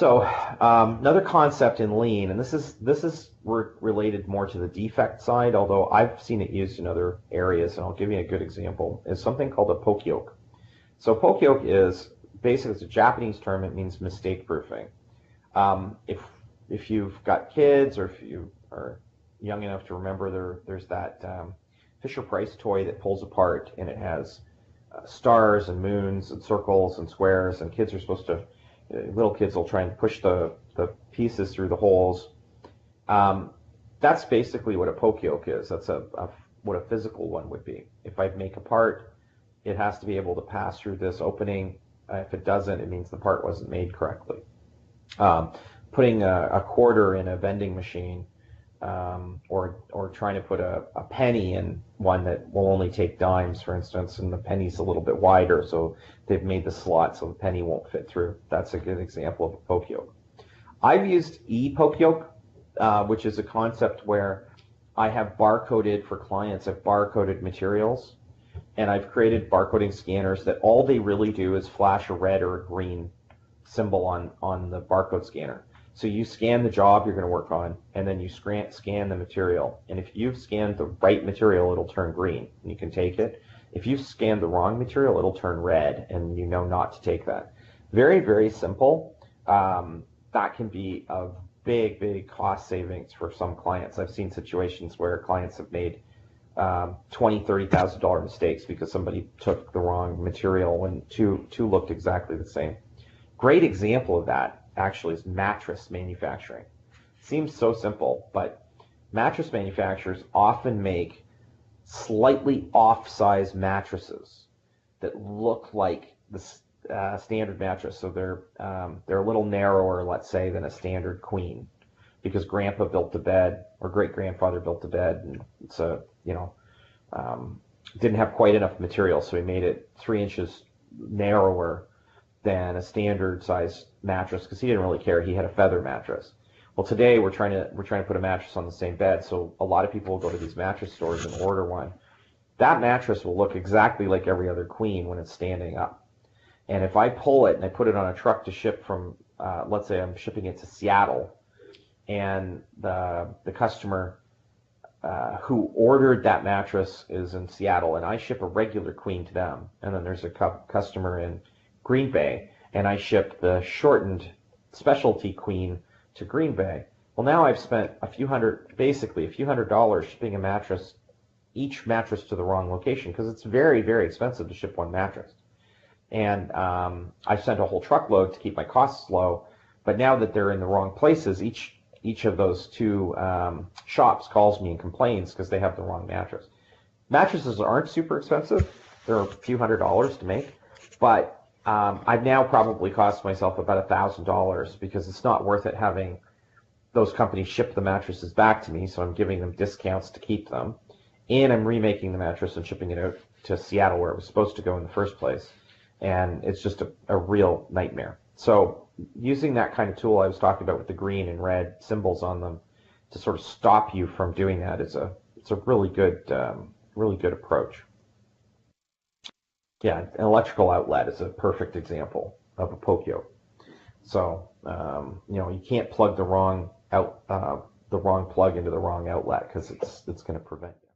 So another concept in lean, and this is related more to the defect side, although I've seen it used in other areas, and I'll give you a good example, is something called a Poka-Yoke. So Poka-Yoke is basically, it's a Japanese term. It means mistake proofing. If you've got kids, or if you are young enough to remember, there's that Fisher-Price toy that pulls apart, and it has stars and moons and circles and squares, and kids are supposed to, little kids will try and push the pieces through the holes. That's basically what a Poka-Yoke is. That's what a physical one would be. If I make a part, it has to be able to pass through this opening. If it doesn't, it means the part wasn't made correctly. Putting a quarter in a vending machine, or trying to put a penny in one that will only take dimes, for instance, and the penny's a little bit wider, so they've made the slot so the penny won't fit through. That's a good example of a Poka-Yoke. I've used e-Poka-Yoke, which is a concept where I have barcoded for clients. I've barcoded materials, and I've created barcoding scanners that all they really do is flash a red or a green symbol on the barcode scanner. So you scan the job you're going to work on, and then you scan the material. And if you've scanned the right material, it'll turn green, and you can take it. If you've scanned the wrong material, it'll turn red, and you know not to take that. Very, very simple. That can be a big, big cost savings for some clients. I've seen situations where clients have made $20,000, $30,000 mistakes because somebody took the wrong material when two looked exactly the same. Great example of that actually is mattress manufacturing. Seems so simple, but mattress manufacturers often make slightly off-size mattresses that look like the standard mattress. So they're a little narrower, let's say, than a standard queen, because grandpa built the bed, or great-grandfather built the bed, and it's didn't have quite enough material, so he made it 3 inches narrower than a standard size mattress, because he didn't really care. He had a feather mattress. Well, today we're trying to put a mattress on the same bed, so a lot of people will go to these mattress stores and order one. That mattress will look exactly like every other queen when it's standing up. And if I pull it and I put it on a truck to ship from, let's say I'm shipping it to Seattle, and the customer who ordered that mattress is in Seattle, and I ship a regular queen to them, and then there's a customer in Green Bay, and I ship the shortened specialty queen to Green Bay. Well, now I've spent basically a few $100 shipping each mattress to the wrong location, because it's very, very expensive to ship one mattress. And I sent a whole truckload to keep my costs low, but now that they're in the wrong places, each of those two shops calls me and complains because they have the wrong mattress. Mattresses aren't super expensive. They're a few $100s to make, but I've now probably cost myself about $1,000, because it's not worth it having those companies ship the mattresses back to me, so I'm giving them discounts to keep them, and I'm remaking the mattress and shipping it out to Seattle where it was supposed to go in the first place, and it's just a real nightmare. So using that kind of tool I was talking about with the green and red symbols on them to sort of stop you from doing that it's a really good approach. Yeah, an electrical outlet is a perfect example of a Poka-Yoke. So you can't plug the wrong plug into the wrong outlet, because it's going to prevent you.